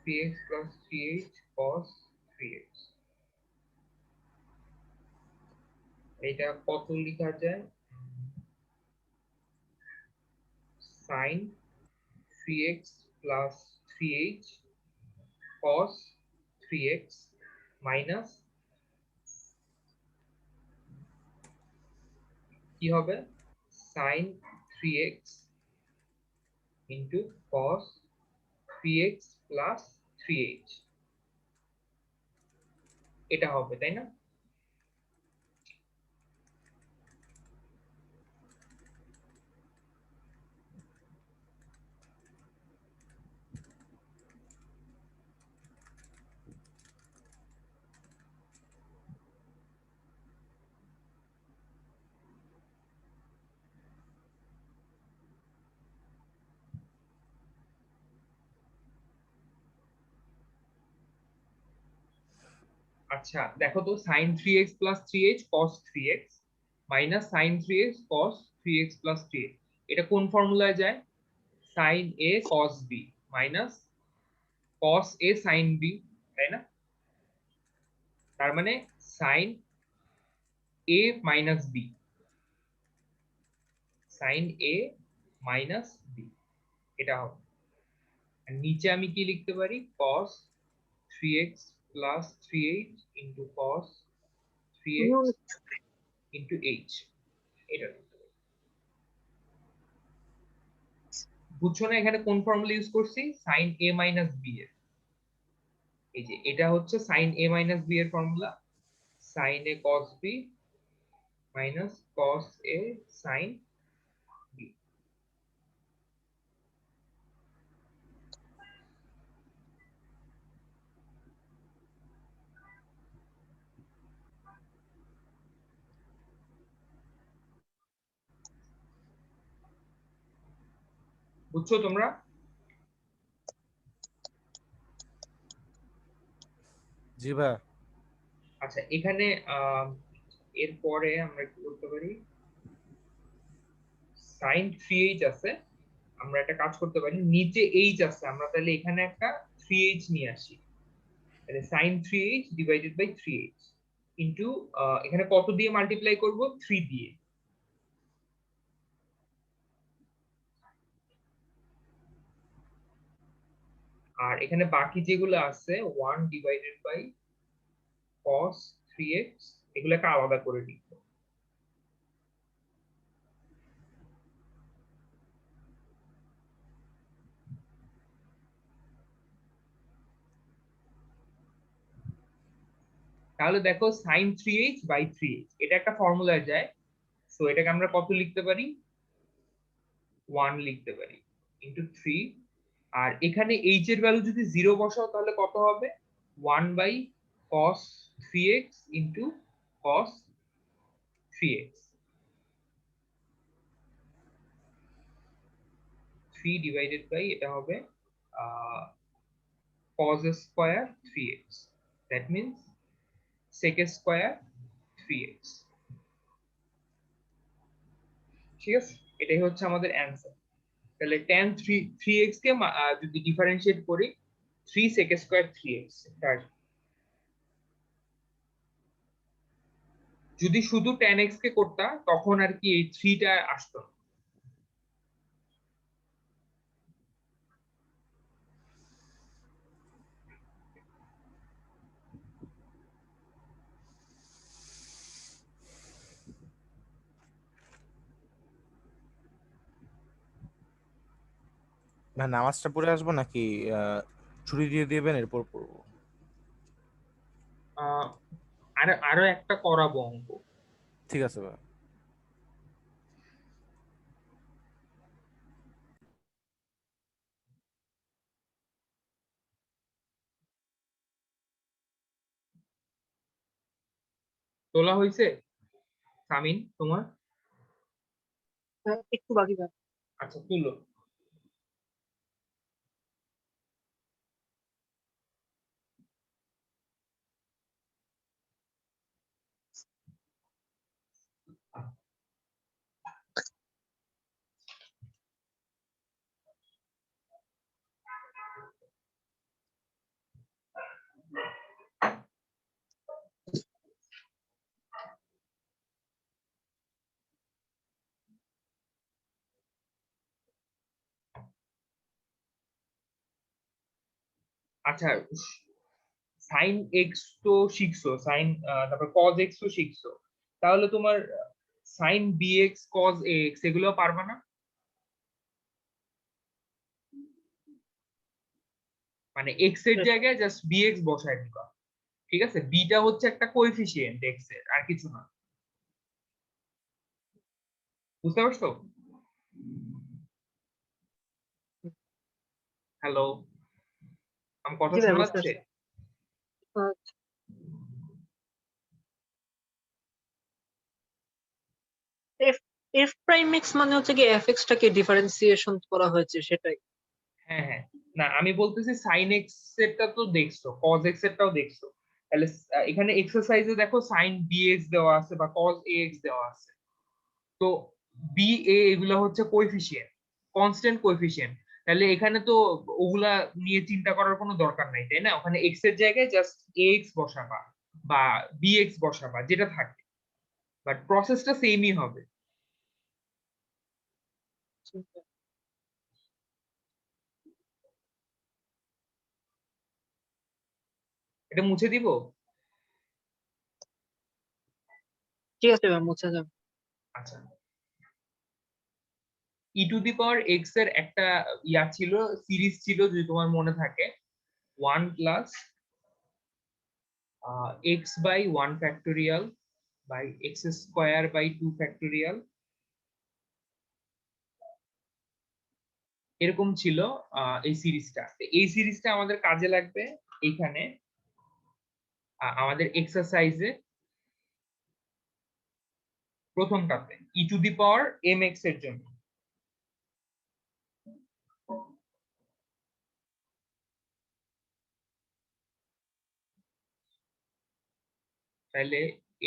3x plus 3h cos 3x, এটা কত লেখা যায়? sin 3x plus 3h cos 3x minus কি হবে sin 3x into cos 3x plus 3h, এটা হবে তাই না? আচ্ছা দেখো তো sin 3x plus 3h cos 3x minus sin 3x cos 3x plus 3h, এটা কোন ফর্মুলায় যায়? sin a cos b minus cos a sin b, তাই না? তার মানে sin a minus b, sin a minus b, এটা হবে। আর নিচে আমি কি লিখতে পারি? cos 3x plus 3h into cos 3x into h, এটা লিখতে পারি। বুঝছো না এখানে কোন ফর্মুলা ইউজ করছি? sin a minus b এর, এই যে এটা হচ্ছে sin a minus b এর formula, sin a cos b minus cos a sin b। বুঝছো তোমরা? জি ভাই। আচ্ছা এখানে এরপরে আমরা কি করতে পারি? sin 3h আছে, আমরা একটা কাজ করতে পারি, নিচে h আছে, আমরা তাহলে এখানে একটা 3h নিয়ে আসি, তাহলে sin 3h divided by 3h into এখানে কত দিয়ে মাল্টিপ্লাই করব? 3 দিয়ে। আর এখানে বাকি যেগুলো আছে 1 ডিভাইডেড বাই cos 3x, এগুলোকে আলাদা করে লিখবো। তাহলে দেখো sin 3h বাই 3h এটা একটা ফর্মুলায় যায়, সো এটাকে আমরা কত লিখতে পারি? 1 লিখতে পারি ইনটু 3। আর এখানে h এর ভ্যালু যদি 0 বসাও তাহলে কত হবে? 1 by cos 3x into cos 3x, 3 divided by এটা হবে cos square 3x, that means sec square 3x। ঠিক আছে, এটাই হচ্ছে আমাদের অ্যান্সার। তাহলে tan 3x কে যদি ডিফারেন্সিয়েট করি 3 sec স্কয়ার 3x, যদি শুধু tan x কে করতা তখন আর কি এই 3 টা আসতো না। ভাই নামাজটা পড়ে আসবো নাকি ছুটি দিয়ে দিবেন এরপর পড়বো? আহ আর আরো একটা করাবো অঙ্ক। ঠিক আছে ভাই। তোলা হয়েছে সামিন তোমার? একটু বাকি ভাই। আচ্ছা তুলো। আচ্ছা, সাইন এক্স তো শিখছো, সাইন তারপর কজ এক্স তো শিখছো, তাহলে তোমার sine b x cos x এগুলো পারবা না? মানে এক্স এর জায়গায় জাস্ট বি এক্স বসায় দিবা, ঠিক আছে? বিটা হচ্ছে একটা কোএফিসিয়েন্ট এক্স এর, আর কিছু না। বুঝতে পারছো? হ্যালো, আমার কথা জি ভাই, শোনা বুঝতে যাচ্ছে? পারছি। আচ্ছা, এফ এফ প্রাইম এক্স মানে হচ্ছে কি এফ এক্স টাকে ডিফারেন্সিয়েশন করা হয়েছে সেটাই। হ্যাঁ হ্যাঁ, না আমি বলতেছি সাইন এক্স এরটা তো দেখছো, কজ এক্স এরটাও দেখছো, তাহলে এখানে এক্সারসাইজে দেখো সাইন বি এক্স দেওয়া আছে বা কজ এ এক্স দেওয়া আছে। তো বি এ এগুলো হচ্ছে কোএফিসিয়েন্ট, কনস্ট্যান্ট কোএফিসিয়েন্ট। তাহলে এখানে তো ওগুলা নিয়ে চিন্তা করার কোনো দরকার নাই, তাই না? ওখানে এক্স এর জায়গায় জাস্ট এ এক্স বসাবা বা বি এক্স বসাবা, যেটা থাকে, বাট প্রসেসটা সেমই হবে। এটা মুছে দিব। ঠিক আছে ভাই, মুছে যাবে। আচ্ছা, ই টু দি পাওয়ার এক্স এর একটা ইয়া ছিল, সিরিজ ছিল, যদি তোমার মনে থাকে, 1 + x/1 factorial by x² / 2 factorial, এরকম ছিল এই সিরিজটা। এই সিরিজটা আমাদের কাজে লাগবে এইখানে আমাদের এক্সারসাইজে প্রথমটাতে e to the power m x এর জন্য। তাহলে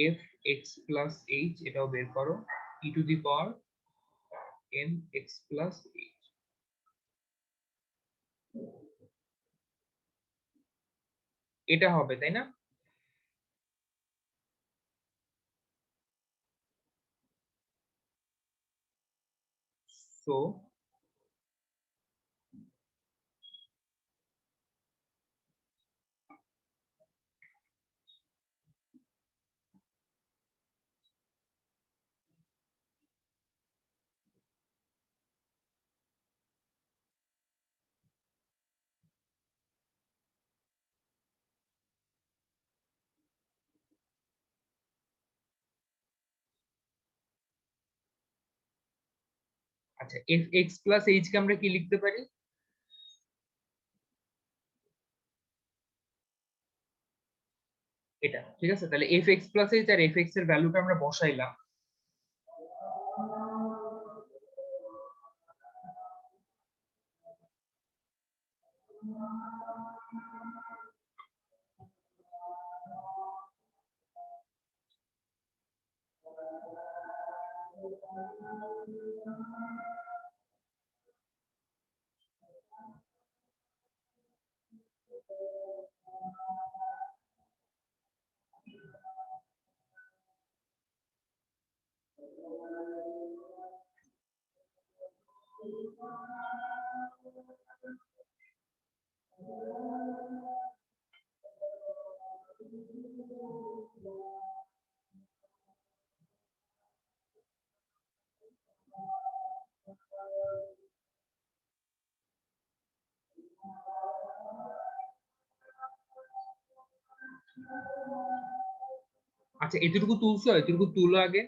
এফ এক্স প্লাস এইচ এটাও বের করো, e to the power m x plus h, এটা হবে তাই না? সো আচ্ছা, এফ এক্স প্লাস এইচ কে আমরা কি লিখতে পারি? এটা ঠিক আছে, তাহলে এফ এক্স প্লাস এইচ আর এফ এক্স এর ভ্যালুটা আমরা বসাইলাম। আচ্ছা, এতটুকু তুলছো, এতটুকু তুলো আগে।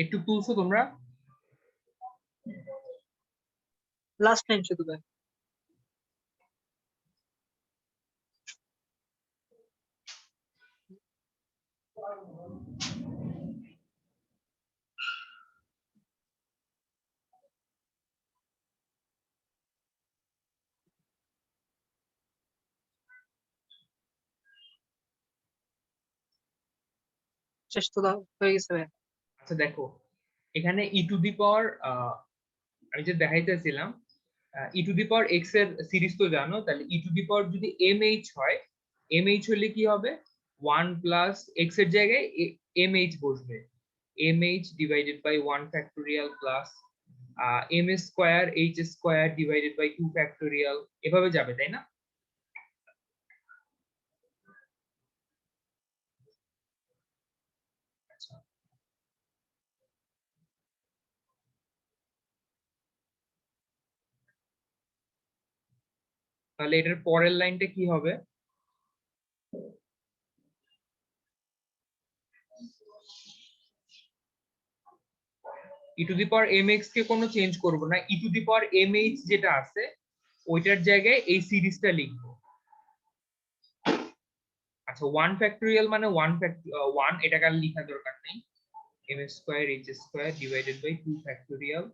একটু তুলছো তোমরা? লাস্ট লাইন শুধু ভাই। চেষ্টা দাও হয়ে গেছে ভাই। আচ্ছা দেখো, এখানে ই টু দি পাওয়ার আমি যে দেখাইতেছিলাম e to the power x এর সিরিজ তো জানো, তাহলে ই টু দি পাওয়ার যদি এম এইচ হয়, এম এইচ হলে কি হবে, 1 প্লাস এক্স এর জায়গায় এম এইচ বসবে, m h divided by 1 factorial plus m square h square divided by 2 factorial, এভাবে যাবে তাই না? আচ্ছা, তাহলে এটার পরের লাইনটা কি হবে? E to the power m x কে কোনো চেঞ্জ করব না, e to the power m h যেটা আছে ওইটার জায়গায় এই সিরিজটা লিখবো। আচ্ছা, 1 ফ্যাক্টোরিয়াল মানে 1 এটাকে আর লেখার দরকার নেই, m square h square divided by 2 factorial,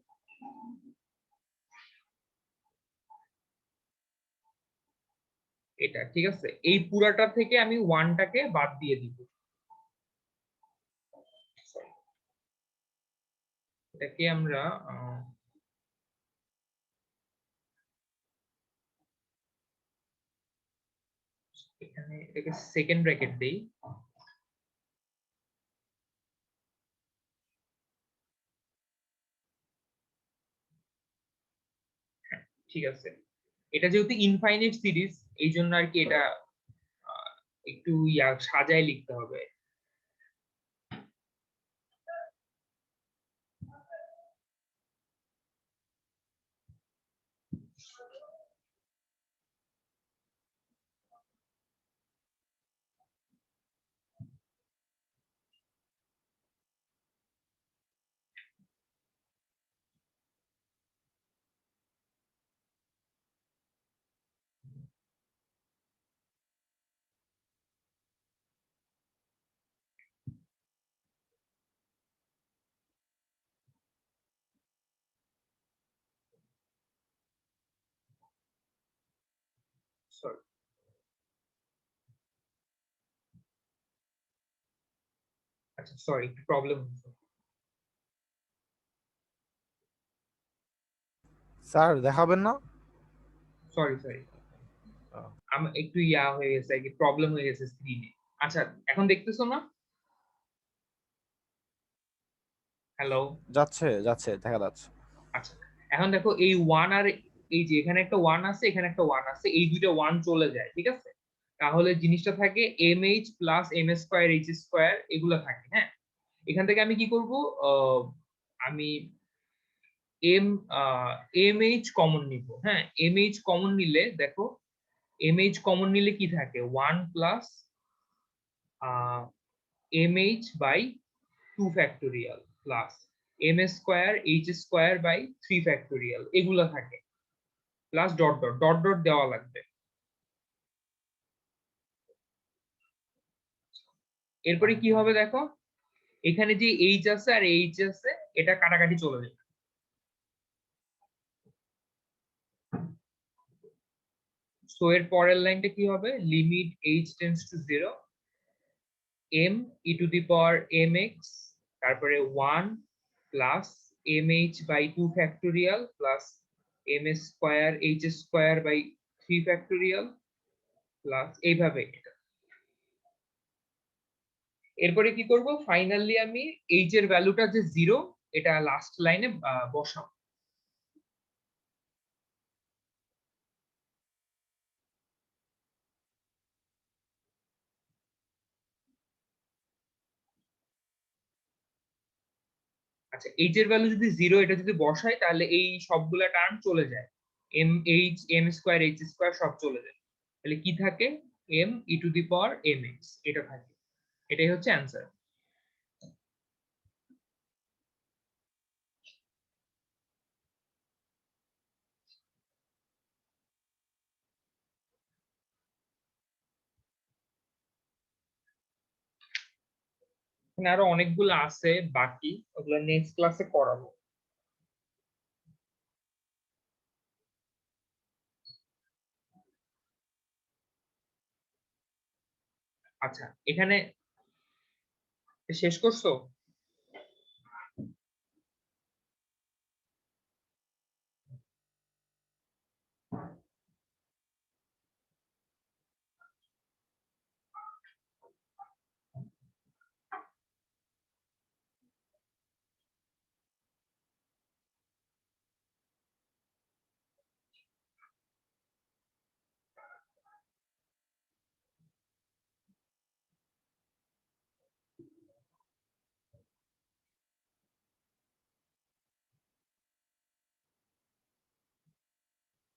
এটা ঠিক আছে। এই পুরাটা থেকে আমি 1টাকে বাদ দিয়ে দিব, এটাকে আমরা এখানে এটাকে সেকেন্ড ব্র্যাকেট দেই। ঠিক আছে, এটা যেহেতু ইনফাইনাইট সিরিজ এই জন্য আর কি এটা একটু সাজায় লিখতে হবে। সরি, আচ্ছা সরি, একটু প্রবলেম হচ্ছে। স্যার দেখাবেন না? সরি সরি, আহ, আমি একটু হয়ে গেছে আর কি, প্রবলেম হয়ে গেছে স্ক্রিনে। আচ্ছা, এখন দেখতেছো না? হ্যালো? যাচ্ছে যাচ্ছে, দেখা যাচ্ছে। আচ্ছা, এখন দেখো এই ওয়ান আর এই যে এখানে একটা ওয়ান আছে, এখানে একটা ওয়ান আছে, এই দুইটা ওয়ান চলে যায়, ঠিক আছে? তাহলে জিনিসটা থাকে m h plus m square h square, এগুলো থাকে। হ্যাঁ, এখান থেকে আমি কি করব, আমি এম এম এইচ কমন নিব। হ্যাঁ, এম এইচ কমন নিলে দেখো, এম এইচ কমন নিলে কি থাকে, 1 plus m h by 2 factorial plus m square h square by 3 factorial, এগুলো থাকে, plus dot dot dot dot দেওয়া লাগবে। এরপরে কি হবে দেখো, এখানে যে এইচ আছে আর এইচ আছে, এটা কাটাকাটি চলে যাবে। সো এর পরের লাইনটা কি হবে, limit h tends to 0 m e to the power m x, তারপরে 1 plus m h by 2 factorial plus m square h square by 3 factorial plus এইভাবে এটা। এরপরে কি করব, ফাইনালি আমি এইচ এর ভ্যালুটা যে 0 এটা লাস্ট লাইনে বসাবো। আচ্ছা, এইচ এর ভ্যালু যদি 0 এটা যদি বসাই তাহলে এই সবগুলা টার্ম চলে যায়, m h m square h square সব চলে যায়, তাহলে কি থাকে, m e to the power m x এটা থাকে। এটাই হচ্ছে অ্যান্সার। এখানে আরো অনেকগুলো আছে বাকি, ওগুলো নেক্সট ক্লাসে করাবো। আচ্ছা, এখানে শেষ করছো?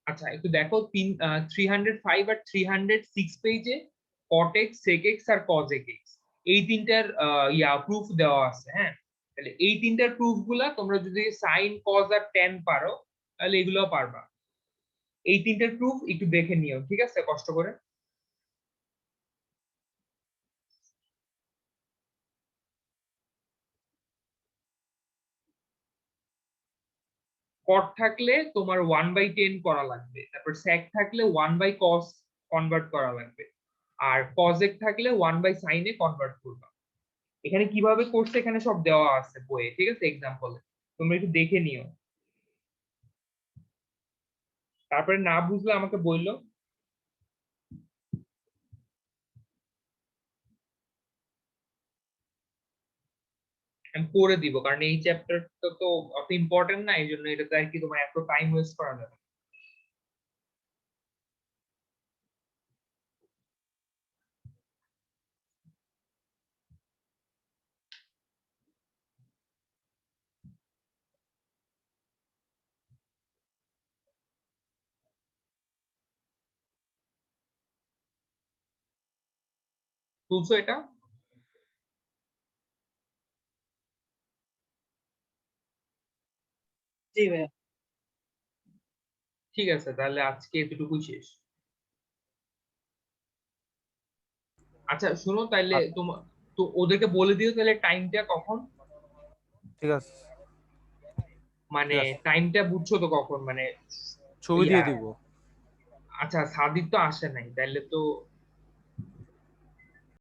আচ্ছা, একটু দেখো 305 আর 306 পেজে cot x sec x আর cos x এই তিনটার প্রুফ দেওয়া আছে। হ্যাঁ, তাহলে এই তিনটার প্রুফ গুলা তোমরা যদি সাইন cos আর tan পারো তাহলে এগুলো পারবা। এই তিনটার প্রুফ একটু দেখে নিও, ঠিক আছে, কষ্ট করে। cot থাকলে তোমার 1/10 করা লাগবে, তারপর sec থাকলে 1/cos কনভার্ট করা লাগবে, আর cos x থাকলে 1/sin এ কনভার্ট করবা। এখানে কিভাবে করছে এখানে সব দেওয়া আছে বইয়ে, ঠিক আছে, এক্সাম্পলে তোমরা একটু দেখে নিও। তারপরে না বুঝলে আমাকে বললো। আমি করে দিব, কারণ এই চ্যাপ্টারটা তো অত ইম্পর্টেন্ট না, এই জন্য এটাতে আর কি তোমার এত টাইম ওয়েস্ট করা যাবে না। তুলছো এটা? জি ভাইয়া। ঠিক আছে, তাহলে আজকে এতটুকুই শেষ। আচ্ছা শোনো, তাহলে তোমার তো ওদেরকে বলে দিও তাহলে টাইমটা কখন, ঠিক আছে, মানে ঠিক আছে, টাইমটা বুঝছো তো কখন, মানে ছবি ইয়া। দিয়ে দিব। আচ্ছা, সাদিক তো আসে নাই, তাহলে তো